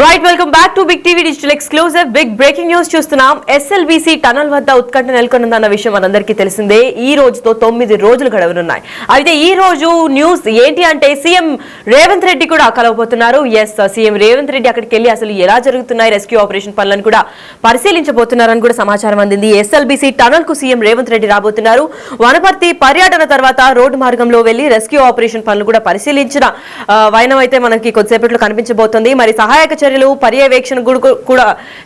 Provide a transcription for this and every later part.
Right welcome back to big TV digital exclusive big breaking news చూస్తున్నాం. SLBC tunnel వద్ద ఉత్కంఠ నెలకొన్నదన్న విషయం మనందరికీ తెలిసిందే. ఈ రోజుతో 9 రోజులు గడవనున్నాయి. అయితే ఈ రోజు న్యూస్ ఏంటి అంటే సీఎం రేవంత్ రెడ్డి కూడా కలవబోతున్నారు. సీఎం రేవంత్ రెడ్డి అక్కడికి వెళ్లి అసలు ఎలా జరుగుతున్నాయి రెస్క్యూ ఆపరేషన్ పనులను కూడా పరిశీలించబోతున్నారని కూడా సమాచారం అందింది. ఎస్ఎల్బీసీ టనల్ కు సీఎం రేవంత్ రెడ్డి రాబోతున్నారు. వనపర్తి పర్యటన తర్వాత రోడ్డు మార్గంలో వెళ్లి రెస్క్యూ ఆపరేషన్ పనులు కూడా పరిశీలించిన వైనం అయితే మనకి కొద్దిసేపట్లో కనిపించబోతుంది. మరి సహాయక చర్యలు పర్యవేక్షణ కూడా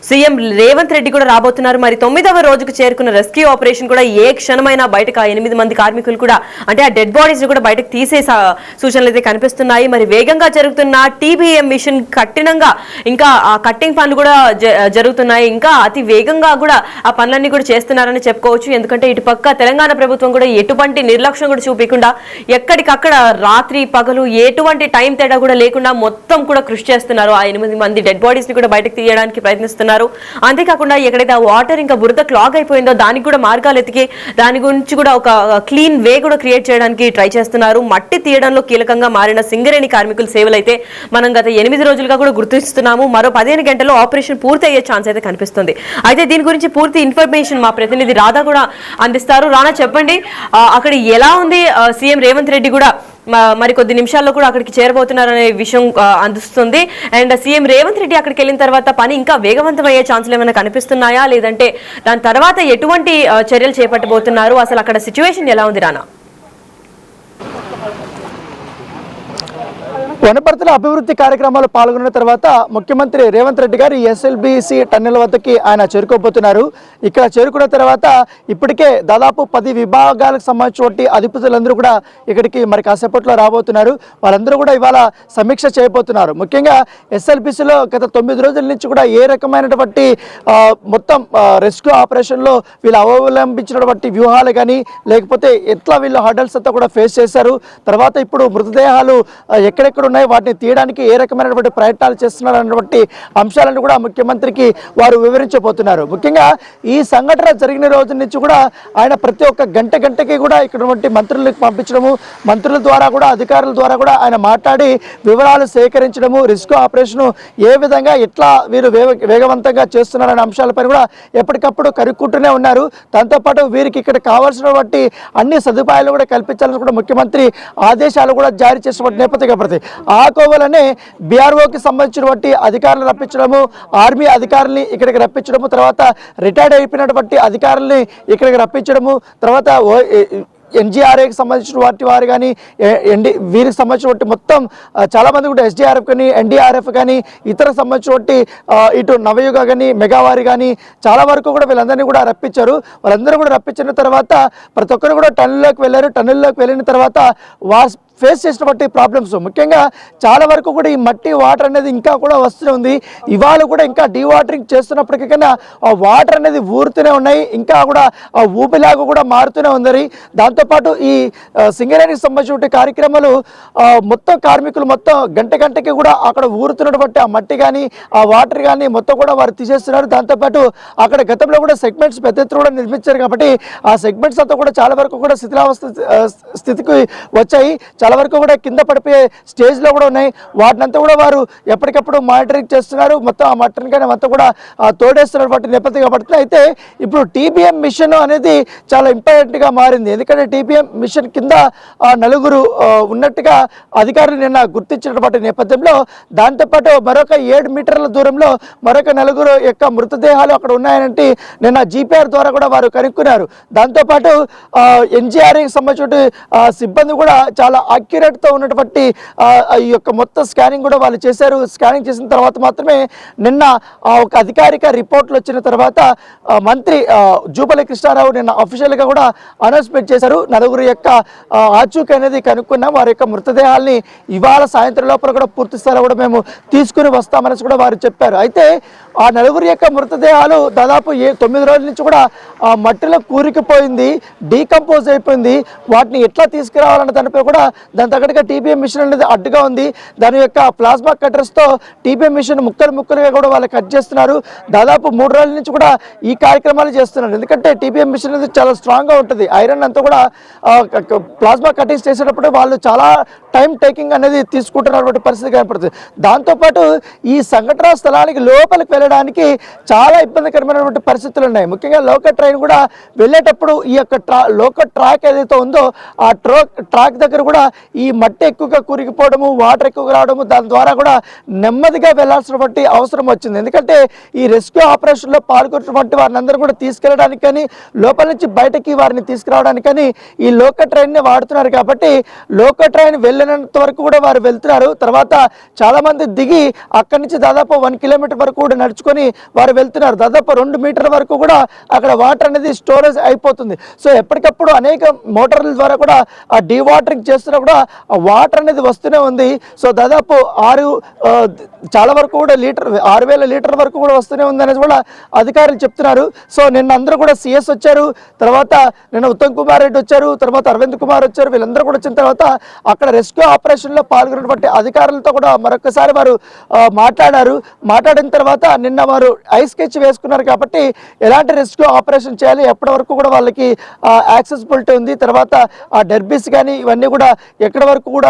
సీఎం రేవంత్ రెడ్డి కూడా రాబోతున్నారు. మరి 9వ రోజుకు చేరుకున్న రెస్క్యూ ఆపరేషన్ కూడా ఏ క్షణమైనా బయటకు 8 మంది కార్మికులు కూడా అంటే ఆ డెడ్ బాడీస్ కూడా బయటకు తీసే సూచనలు అయితే కనిపిస్తున్నాయి. మరి వేగంగా జరుగుతున్న టీబీఎం మిషన్ కఠినంగా ఇంకా ఆ కట్టింగ్ పనులు కూడా జరుగుతున్నాయి. ఇంకా అతి వేగంగా కూడా ఆ పనులన్నీ కూడా చేస్తున్నారని చెప్పుకోవచ్చు. ఎందుకంటే ఇటు పక్క తెలంగాణ ప్రభుత్వం కూడా ఎటువంటి నిర్లక్ష్యం కూడా చూపించకుండా ఎక్కడికక్కడ రాత్రి పగలు ఎటువంటి టైం తేడా కూడా లేకుండా మొత్తం కూడా కృషి చేస్తున్నారు. ఆ 8 మంది డెడ్ బాడీస్ ని కూడా బయటకు తీయడానికి ప్రయత్నిస్తున్నారు. అంతేకాకుండా ఎక్కడైతే వాటర్ ఇంకా బురద క్లాగ్ అయిపోయిందో దానికి కూడా మార్గాలు ఎతికి దాని గురించి కూడా ఒక క్లీన్ వే కూడా క్రియేట్ చేయడానికి ట్రై చేస్తున్నారు. మట్టి తీయడంలో కీలకంగా మారిన సింగరేణి కార్మికుల సేవలు అయితే మనం గత 8 రోజులుగా కూడా గుర్తిస్తున్నాము. మరో 15 గంటల్లో ఆపరేషన్ పూర్తి అయ్యే ఛాన్స్ అయితే కనిపిస్తుంది. అయితే దీని గురించి పూర్తి ఇన్ఫర్మేషన్ మా ప్రతినిధి రాధా కూడా అందిస్తారు. రానా, చెప్పండి, అక్కడ ఎలా ఉంది? సీఎం రేవంత్ రెడ్డి కూడా మరి కొద్ది నిమిషాల్లో కూడా అక్కడికి చేరబోతున్నారనే విషయం అందిస్తుంది. అండ్ సీఎం రేవంత్ రెడ్డి అక్కడికి వెళ్ళిన తర్వాత పని ఇంకా వేగవంతం అయ్యే ఛాన్సులు ఏమైనా కనిపిస్తున్నాయా, లేదంటే దాని తర్వాత ఎటువంటి చర్యలు చేపట్టబోతున్నారు? అసలు అక్కడ సిచ్యువేషన్ ఎలా ఉంది రానా? వనపర్తిలో అభివృద్ధి కార్యక్రమాలు పాల్గొన్న తర్వాత ముఖ్యమంత్రి రేవంత్ రెడ్డి గారు ఎస్ఎల్బీసీ టన్నెల్ వద్దకి ఆయన చేరుకోబోతున్నారు. ఇక్కడ చేరుకున్న తర్వాత ఇప్పటికే దాదాపు 10 విభాగాలకు సంబంధించిన అధిపతులందరూ కూడా ఇక్కడికి మరి కాసేపట్లో రాబోతున్నారు. వాళ్ళందరూ కూడా ఇవాళ సమీక్ష చేయబోతున్నారు. ముఖ్యంగా ఎస్ఎల్బీసీలో గత 9 రోజుల నుంచి కూడా ఏ రకమైనటువంటి మొత్తం రెస్క్యూ ఆపరేషన్లో వీళ్ళు అవలంబించినటువంటి వ్యూహాలు కానీ లేకపోతే ఎట్లా వీళ్ళు హర్డల్స్ అంతా కూడా ఫేస్ చేశారు, తర్వాత ఇప్పుడు మృతదేహాలు ఎక్కడెక్కడ ఉన్నాయి, వాటిని తీయడానికి ఏ రకమైనటువంటి ప్రయత్నాలు చేస్తున్నారు అన్నటువంటి అంశాలను కూడా ముఖ్యమంత్రికి వారు వివరించబోతున్నారు. ముఖ్యంగా ఈ సంఘటన జరిగిన రోజు నుంచి కూడా ఆయన ప్రతి ఒక్క గంటకి కూడా ఇక్కడ మంత్రులకు పంపించడము, మంత్రుల ద్వారా కూడా అధికారుల ద్వారా కూడా ఆయన మాట్లాడి వివరాలు సేకరించడము, రిస్క్ ఆపరేషన్ ఏ విధంగా ఎట్లా వీరు వేగవంతంగా చేస్తున్నారనే అంశాలపై కూడా ఎప్పటికప్పుడు కనుక్కుంటూనే ఉన్నారు. దాంతోపాటు వీరికి ఇక్కడ కావాల్సినటువంటి అన్ని సదుపాయాలు కూడా కల్పించాలని కూడా ముఖ్యమంత్రి ఆదేశాలు కూడా జారీ చేసినటువంటి నేపథ్యం కనపడుతుంది. ఆ కోవలనే బీఆర్ఓకి సంబంధించినటువంటి అధికారులు రప్పించడము, ఆర్మీ అధికారుల్ని ఇక్కడికి రప్పించడము, తర్వాత రిటైర్డ్ అయిపోయినటువంటి అధికారుల్ని ఇక్కడికి రప్పించడము, తర్వాత ఎన్డీఆర్ఎఫ్కి సంబంధించిన వారు కానీ వీరికి సంబంధించినటువంటి మొత్తం చాలామంది కూడా ఎస్డీఆర్ఎఫ్ కానీ ఎన్డీఆర్ఎఫ్ కానీ ఇతర సంబంధించినటువంటి ఇటు నవయుగ కానీ మెగావారి కానీ చాలా వరకు కూడా వీళ్ళందరినీ కూడా రప్పించారు. వాళ్ళందరూ కూడా రప్పించిన తర్వాత ప్రతి ఒక్కరు కూడా టన్నెల్లోకి వెళ్ళారు. టన్నెల్లోకి వెళ్ళిన తర్వాత ఫేస్ చేసినటువంటి ప్రాబ్లమ్స్ ముఖ్యంగా చాలా వరకు కూడా ఈ మట్టి వాటర్ అనేది ఇంకా కూడా వస్తూనే ఉంది. ఇవాళ కూడా ఇంకా డీవాటరింగ్ చేస్తున్నప్పటికైనా ఆ వాటర్ అనేది ఊరుతూనే ఉన్నాయి, ఇంకా కూడా ఆ ఊపిలాగా కూడా మారుతూనే ఉంది. దాంతోపాటు ఈ సింగరేణికి సంబంధించిన కార్యక్రమాలు మొత్తం కార్మికులు మొత్తం గంటకి కూడా అక్కడ ఊరుతున్నటువంటి ఆ మట్టి కానీ ఆ వాటర్ కానీ మొత్తం కూడా వారు తీసేస్తున్నారు. దాంతోపాటు అక్కడ గతంలో కూడా సెగ్మెంట్స్ పెద్ద ఎత్తున కూడా నిర్మించారు కాబట్టి ఆ సెగ్మెంట్స్ అంతా కూడా చాలా వరకు కూడా స్థితికి వచ్చాయి. చాలా వరకు కూడా కింద పడిపోయే స్టేజ్లో కూడా ఉన్నాయి. వాటినంతా కూడా వారు ఎప్పటికప్పుడు మానిటరింగ్ చేస్తున్నారు. మొత్తం ఆ మట్టన్ కానీ అంతా కూడా తోడేస్తున్నటువంటి నేపథ్యంగా పడుతుంది. అయితే ఇప్పుడు టీబీఎం మిషన్ అనేది చాలా ఇంపార్టెంట్గా మారింది. ఎందుకంటే టీబీఎం మిషన్ కింద 4 ఉన్నట్టుగా అధికారులు నిన్న గుర్తించినటువంటి నేపథ్యంలో దాంతోపాటు మరొక 7 మీటర్ల దూరంలో మరొక 4 యొక్క మృతదేహాలు అక్కడ ఉన్నాయనంటే నిన్న జీపీఆర్ ద్వారా కూడా వారు కనుక్కున్నారు. దాంతోపాటు ఎన్జీఆర్కి సంబంధించిన సిబ్బంది కూడా చాలా అక్యురేట్తో ఉన్నటువంటి ఈ యొక్క మొత్తం స్కానింగ్ కూడా వాళ్ళు చేశారు. స్కానింగ్ చేసిన తర్వాత మాత్రమే నిన్న ఒక అధికారిక రిపోర్ట్లు వచ్చిన తర్వాత మంత్రి జూపల్లి కృష్ణారావు నిన్న అఫీషియల్గా కూడా అనౌన్స్మెంట్ చేశారు. 4 యొక్క ఆచూకీ అనేది కనుక్కున్నాం. వారి యొక్క మృతదేహాల్ని ఇవాళ సాయంత్రం లోపల కూడా పూర్తి స్థాయిలో కూడా మేము తీసుకుని వస్తామని కూడా వారు చెప్పారు. అయితే ఆ 4 యొక్క మృతదేహాలు దాదాపు 9 రోజుల నుంచి కూడా మట్టిలో కూరికిపోయింది, డీకంపోజ్ అయిపోయింది. వాటిని ఎట్లా తీసుకురావాలన్న దానిపై కూడా దాని తగ్గట్టుగా టీబీఎం మిషన్ అనేది అడ్డుగా ఉంది. దాని యొక్క ప్లాస్మా కట్టర్స్తో టీబీఎం మిషన్ ముక్కలుగా కూడా వాళ్ళు కట్ చేస్తున్నారు. దాదాపు 3 రోజుల నుంచి కూడా ఈ కార్యక్రమాలు చేస్తున్నారు. ఎందుకంటే టీబీఎం మిషన్ అనేది చాలా స్ట్రాంగ్గా ఉంటుంది. ఐరన్ అంతా కూడా ప్లాస్మా కటింగ్స్ చేసేటప్పుడు వాళ్ళు చాలా టైం టేకింగ్ అనేది తీసుకుంటున్నటువంటి పరిస్థితి కనపడుతుంది. దాంతోపాటు ఈ సంఘటనా స్థలానికి లోపలికి వెళ్ళడానికి చాలా ఇబ్బందికరమైనటువంటి పరిస్థితులు ఉన్నాయి. ముఖ్యంగా లోకల్ ట్రైన్ కూడా వెళ్ళేటప్పుడు ఈ యొక్క లోకల్ ట్రాక్ ఏదైతే ఉందో ఆ ట్రాక్ దగ్గర కూడా ఈ మట్టి ఎక్కువగా కూరిగిపోవడము, వాటర్ ఎక్కువగా రావడము, దాని ద్వారా కూడా నెమ్మదిగా వెళ్లాల్సినటువంటి అవసరం వచ్చింది. ఎందుకంటే ఈ రెస్క్యూ ఆపరేషన్లో పాల్గొన్నటువంటి వారిని అందరూ కూడా తీసుకెళ్ళడానికి కానీ లోపల నుంచి బయటకి వారిని తీసుకురావడానికి కానీ ఈ లోకల్ ట్రైన్ని వాడుతున్నారు. కాబట్టి లోకల్ ట్రైన్ వెళ్ళినంత వరకు కూడా వారు వెళ్తున్నారు. తర్వాత చాలామంది దిగి అక్కడి నుంచి దాదాపు 1 కిలోమీటర్ వరకు కూడా నడుచుకొని వారు వెళ్తున్నారు. దాదాపు 2 మీటర్ల వరకు కూడా అక్కడ వాటర్ అనేది స్టోరేజ్ అయిపోతుంది. సో ఎప్పటికప్పుడు అనేక మోటార్ల ద్వారా కూడా ఆ డీవాటరింగ్ చేస్తున్నా కూడా ఆ వాటర్ అనేది వస్తూనే ఉంది. సో దాదాపు చాలా వరకు కూడా 6,000 లీటర్ల వరకు కూడా వస్తూనే ఉంది అనేది కూడా అధికారులు చెప్తున్నారు. సో నిన్న అందరూ కూడా సిఎస్ వచ్చారు, తర్వాత నిన్న ఉత్తమ్ కుమార్ రెడ్డి వచ్చారు, తర్వాత అరవింద్ కుమార్ వచ్చారు. వీళ్ళందరూ కూడా వచ్చిన తర్వాత అక్కడ రెస్క్యూ ఆపరేషన్లో పాల్గొన్నటువంటి అధికారులతో కూడా మరొకసారి వారు మాట్లాడిన తర్వాత నిన్న వారు ఐ స్కెచ్ వేసుకున్నారు. కాబట్టి ఎలాంటి రెస్క్యూ ఆపరేషన్ చేయాలి, ఎప్పటి వరకు కూడా వాళ్ళకి యాక్సెసిబిలిటీ ఉంది, తర్వాత ఆ డెర్బీస్ కానీ ఇవన్నీ కూడా ఎక్కడి వరకు కూడా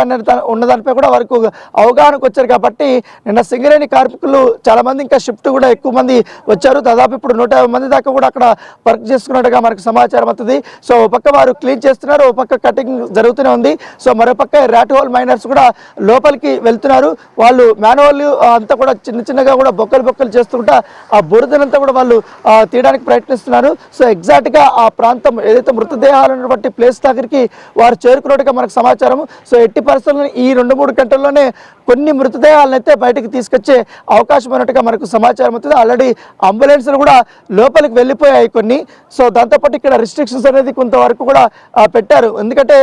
ఉన్నదానిపై కూడా వారికి అవగాహనకు వచ్చారు. కాబట్టి నిన్న సింగరేణి కార్మికులు చాలా మంది, ఇంకా షిఫ్ట్ కూడా ఎక్కువ మంది వచ్చారు. దాదాపు ఇప్పుడు 150 మంది దాకా కూడా అక్కడ వర్క్ చేసుకున్నట్టుగా మనకు సమాచారం అవుతుంది. సో ఒక పక్క వారు క్లీన్ చేస్తున్నారు, ఒక పక్క కటింగ్ జరుగుతూనే ఉంది. సో మరోపక్క ర్యాట్ హోల్ మైనర్స్ కూడా లోపలికి వెళ్తున్నారు. వాళ్ళు మాన్యువల్ అంతా కూడా చిన్నగా కూడా బొక్కలు చేస్తుంటా ఆ బురదనంతా కూడా వాళ్ళు తీయడానికి ప్రయత్నిస్తున్నారు. సో ఎగ్జాక్ట్గా ఆ ప్రాంతం ఏదైతే మృతదేహాలు ఉన్నటువంటి ప్లేస్ దగ్గరికి వారు చేరుకున్నట్టుగా మనకు సమాచారం. సో ఎట్టి పరిస్థితుల్లో ఈ 2-3 గంటల్లోనే కొన్ని మృతదేహాలను అయితే బయటకు తీసుకొచ్చే అవకాశం ఉన్నట్టుగా మనకు సమాచారం అవుతుంది. ఆల్రెడీ అంబులెన్స్లు కూడా లోపలికి వెళ్ళిపోయాయి కొన్ని. సో దాంతోపాటు ఇక్కడ రిస్ట్రిక్షన్స్ అనేది కొంతవరకు కూడా పెట్టారు. ఎందుకంటే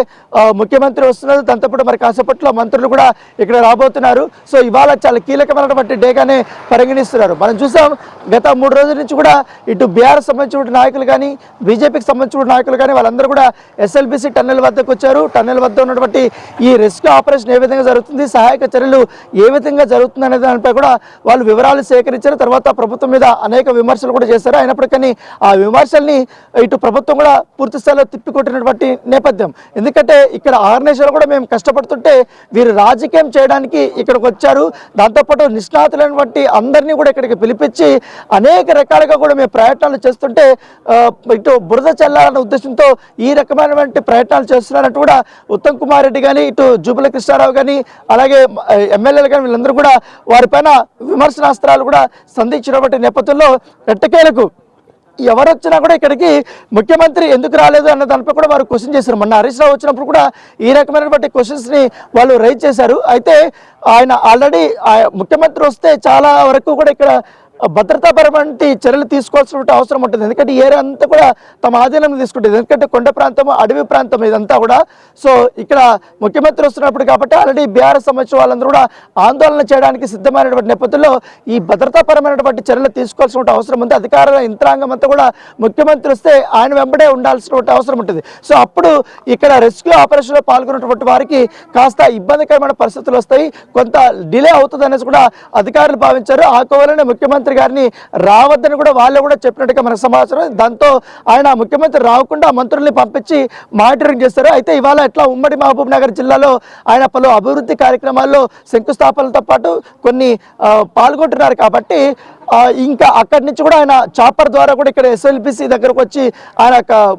ముఖ్యమంత్రి వస్తున్నారు, దాంతోపాటు మరి కాసేపట్లో మంత్రులు కూడా ఇక్కడ రాబోతున్నారు. సో ఇవాళ చాలా కీలకమైనటువంటి డేగానే పరిగణిస్తున్నారు. మనం చూసాం గత 3 రోజుల నుంచి కూడా ఇటు బీఆర్ఎస్ సంబంధించిన నాయకులు కానీ, బీజేపీకి సంబంధించిన నాయకులు కానీ వాళ్ళందరూ కూడా ఎస్ఎల్బీసీ టన్నెల్ వద్దకు వచ్చారు. టన్నెల్ వద్ద ఉన్నటువంటి ఈ రెస్క్యూ ఆపరేషన్ ఏ విధంగా జరుగుతుంది, సహాయక చర్యలు ఏ విధంగా జరుగుతుంది అనే దానిపై కూడా వాళ్ళు వివరాలు సేకరించారు. తర్వాత ప్రభుత్వం మీద అనేక విమర్శలు కూడా చేశారు. అయినప్పటికీ ఆ విమర్శల్ని ఇటు ప్రభుత్వం కూడా పూర్తి స్థాయిలో తిప్పికొట్టినటువంటి నేపథ్యం. ఎందుకంటే ఇక్కడ ఆర్గనైజేషన్ కూడా మేము కష్టపడుతుంటే వీరు రాజకీయం చేయడానికి ఇక్కడికి వచ్చారు. దాంతోపాటు నిష్ణాతులైనటువంటి అందరినీ కూడా ఇక్కడికి పిలిపించి అనేక రకాలుగా కూడా మేము ప్రయత్నాలు చేస్తుంటే ఇటు బురద చల్లాలన్న ఉద్దేశంతో ఈ రకమైనటువంటి ప్రయత్నాలు చేస్తున్నారంటూ కూడా ఉత్తమ్ కుమార్ రెడ్డి కానీ, ఇటు జూపల్లి కృష్ణారావు కానీ, అలాగే ఎమ్మెల్యేలు కానీ వీళ్ళందరూ కూడా వారిపైన విమర్శనాస్త్రాలు కూడా సంధించినటువంటి నేపథ్యంలో ఎట్టకేలకు ఎవరు వచ్చినా కూడా ఇక్కడికి ముఖ్యమంత్రి ఎందుకు రాలేదు అన్న దానిపై కూడా వారు క్వశ్చన్ చేశారు. మొన్న హరీష్ రావు వచ్చినప్పుడు కూడా ఈ రకమైనటువంటి క్వశ్చన్స్ని వాళ్ళు రైజ్ చేశారు. అయితే ఆయన ఆల్రెడీ ముఖ్యమంత్రి వస్తే చాలా వరకు కూడా ఇక్కడ భద్రతాపరమైన చర్యలు తీసుకోవాల్సిన అవసరం ఉంటుంది. ఎందుకంటే ఈ ఏరియా అంతా కూడా తమ ఆధీనంలో తీసుకుంటుంది. ఎందుకంటే కొండ ప్రాంతం, అడవి ప్రాంతం ఇదంతా కూడా. సో ఇక్కడ ముఖ్యమంత్రి వస్తున్నప్పుడు కాబట్టి ఆల్రెడీ బీఆర్ఎస్ సంబంధించిన వాళ్ళందరూ కూడా ఆందోళన చేయడానికి సిద్ధమైనటువంటి నేపథ్యంలో ఈ భద్రతాపరమైనటువంటి చర్యలు తీసుకోవాల్సిన అవసరం ఉంది. అధికార యంత్రాంగం అంతా కూడా ముఖ్యమంత్రి వస్తే ఆయన వెంబడే ఉండాల్సినటువంటి అవసరం ఉంటుంది. సో అప్పుడు ఇక్కడ రెస్క్యూ ఆపరేషన్లో పాల్గొన్నటువంటి వారికి కాస్త ఇబ్బందికరమైన పరిస్థితులు వస్తాయి, కొంత డిలే అవుతుంది అనేసి కూడా అధికారులు భావించారు. ఆ కోవలనే ముఖ్యమంత్రి గారిని రావద్దని కూడా వాళ్ళు కూడా చెప్పినట్టుగా మనకు సమాచారం. దాంతో ఆయన ముఖ్యమంత్రి రాకుండా మంత్రుల్ని పంపించి మానిటరింగ్ చేస్తారు. అయితే ఇవాళ ఎట్లా ఉమ్మడి మహబూబ్ నగర్ జిల్లాలో ఆయన పలు అభివృద్ధి కార్యక్రమాల్లో శంకుస్థాపనలతో పాటు కొన్ని పాల్గొంటున్నారు. కాబట్టి ఇంకా అక్కడి నుంచి కూడా ఆయన చాపర్ ద్వారా కూడా ఇక్కడ ఎస్ఎల్బీసీ దగ్గరకు వచ్చి ఆయన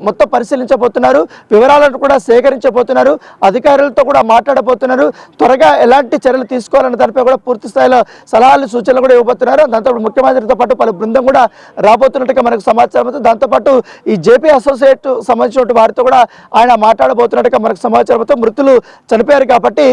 మొత్తం పరిశీలించబోతున్నారు, వివరాలను కూడా సేకరించబోతున్నారు, అధికారులతో కూడా మాట్లాడబోతున్నారు. త్వరగా ఎలాంటి చర్యలు తీసుకోవాలన్న దానిపై కూడా పూర్తి స్థాయిలో సలహాలు సూచనలు కూడా ఇవ్వబోతున్నారు. దాంతో ముఖ్యమంత్రితో పాటు పలు బృందం కూడా రాబోతున్నట్టుగా మనకు సమాచారం అవుతుంది. దాంతోపాటు ఈ జేపీ అసోసియేట్ సంబంధించిన వారితో కూడా ఆయన మాట్లాడబోతున్నట్టుగా మనకు సమాచారం అవుతుంది. మృతులు చనిపోయారు కాబట్టి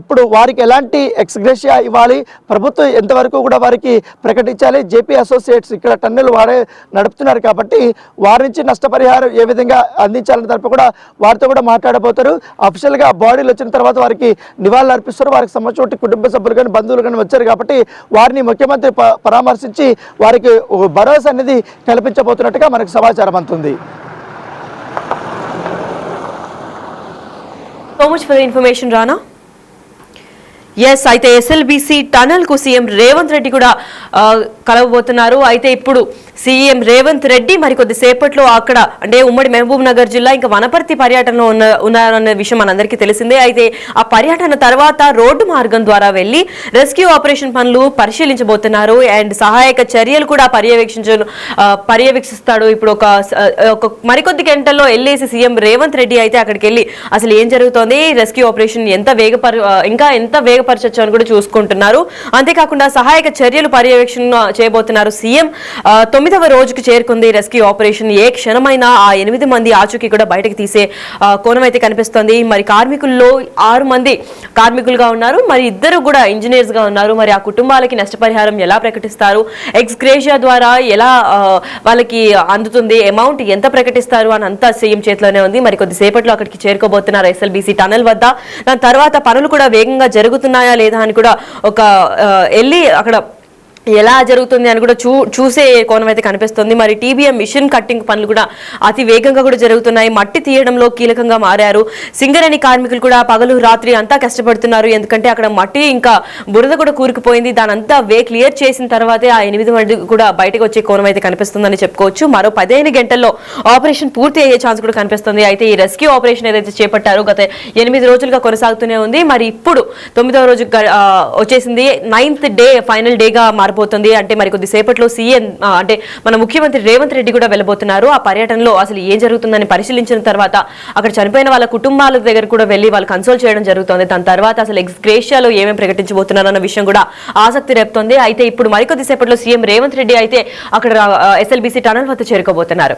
ఇప్పుడు వారికి ఎలాంటి ఎక్స్గ్రేషియా ఇవ్వాలి, ప్రభుత్వం ఎంతవరకు కూడా వారికి ప్రకటించాలి, జేపీ అసోసియేట్స్ ఇక్కడ టన్నెల్ వారే నడుపుతున్నారు కాబట్టి వారి నుంచి నష్టపరిహారం ఏ విధంగా అందించాలని తరపు కూడా వారితో కూడా మాట్లాడబోతారు. అఫీషియల్గా బాడీలు వచ్చిన తర్వాత వారికి నివాళులు అర్పిస్తారు. వారికి సంబంధించిన కుటుంబ సభ్యులు కానీ బంధువులు కానీ వచ్చారు కాబట్టి వారిని ముఖ్యమంత్రి పరామర్శించి వారికి భరోసా అనేది కల్పించబోతున్నట్టుగా మనకు సమాచారం అందుతుంది. So much for information Rana. Yes, అయితే ఎస్ఎల్బిసి టనల్ కు సీఎం రేవంత్ రెడ్డి కూడా కలవబోతున్నారు. అయితే ఇప్పుడు సీఎం రేవంత్ రెడ్డి మరికొద్ది సేపట్లో అక్కడ అంటే ఉమ్మడి మహబూబ్ నగర్ జిల్లా ఇంకా వనపర్తి పర్యటనలో ఉన్నారన్న విషయం మనందరికీ తెలిసిందే. అయితే ఆ పర్యటన తర్వాత రోడ్డు మార్గం ద్వారా వెళ్లి రెస్క్యూ ఆపరేషన్ పనులు పరిశీలించబోతున్నారు. అండ్ సహాయక చర్యలు కూడా పర్యవేక్షిస్తాడు. ఇప్పుడు ఒక మరికొద్ది గంటల్లో వెళ్ళేసి సీఎం రేవంత్ రెడ్డి అయితే అక్కడికి వెళ్ళి అసలు ఏం జరుగుతోంది, రెస్క్యూ ఆపరేషన్ ఎంత వేగపరచొచ్చు అని కూడా చూసుకుంటున్నారు. అంతేకాకుండా సహాయక చర్యలు పర్యవేక్షణ చేయబోతున్నారు సీఎం. 9వ రోజుకు చేరుకుంది రెస్క్యూ ఆపరేషన్. ఏ క్షణమైనా ఆ 8 మంది ఆచూకీ కూడా బయటకు తీసే కోణం అయితే కనిపిస్తోంది. మరి కార్మికుల్లో 6 మంది కార్మికులుగా ఉన్నారు, మరి 2 కూడా ఇంజనీర్స్ గా ఉన్నారు. మరి ఆ కుటుంబాలకి నష్టపరిహారం ఎలా ప్రకటిస్తారు, ఎక్స్ గ్రేషియా ద్వారా ఎలా వాళ్ళకి అందుతుంది, అమౌంట్ ఎంత ప్రకటిస్తారు అని అంతా సీఎం చేతిలోనే ఉంది. మరి కొద్దిసేపట్లో అక్కడికి చేరుకోబోతున్నారు ఎస్ఎల్బిసి టనల్ వద్ద. దాని తర్వాత పనులు కూడా వేగంగా జరుగుతున్నాయా లేదా అని కూడా వెళ్ళి అక్కడ ఎలా జరుగుతుంది అని కూడా చూసే కోణం అయితే కనిపిస్తుంది. మరి టీబీఎం మిషన్ కట్టింగ్ పనులు కూడా అతి వేగంగా కూడా జరుగుతున్నాయి. మట్టి తీయడంలో కీలకంగా మారారు. సింగరేణి కార్మికులు కూడా పగలు రాత్రి అంతా కష్టపడుతున్నారు. ఎందుకంటే అక్కడ మట్టి ఇంకా బురద కూడా కూరుకుపోయింది. దానంతా క్లియర్ చేసిన తర్వాతే ఆ 8 మంది కూడా బయటకు వచ్చే కోణం అయితే కనిపిస్తుందని చెప్పుకోవచ్చు. మరో 15 గంటల్లో ఆపరేషన్ పూర్తి అయ్యే ఛాన్స్ కూడా కనిపిస్తుంది. అయితే ఈ రెస్క్యూ ఆపరేషన్ ఏదైతే చేపట్టారో గత 8 రోజులుగా కొనసాగుతూనే ఉంది. మరి ఇప్పుడు 9వ రోజు వచ్చేసింది. 9th డే ఫైనల్ డేగా పోతుంది. అంటే మరి కొద్దిసేపట్లో సీఎం అంటే మన ముఖ్యమంత్రి రేవంత్ రెడ్డి కూడా వెళ్ళబోతున్నారు. ఆ పర్యటనలో అసలు ఏం జరుగుతుందని పరిశీలించిన తర్వాత అక్కడ చనిపోయిన వాళ్ళ కుటుంబాల దగ్గర కూడా వెళ్ళి వాళ్ళు కన్సోల్ చేయడం జరుగుతుంది. దాని తర్వాత అసలు ఎక్స్ గ్రేషియాలో ఏమేమి ప్రకటించబోతున్నారు అన్న విషయం కూడా ఆసక్తి రేపుతోంది. అయితే ఇప్పుడు మరికొద్దిసేపట్లో సీఎం రేవంత్ రెడ్డి అయితే అక్కడ ఎస్ఎల్బిసి టనల్ వద్ద చేరుకోబోతున్నారు.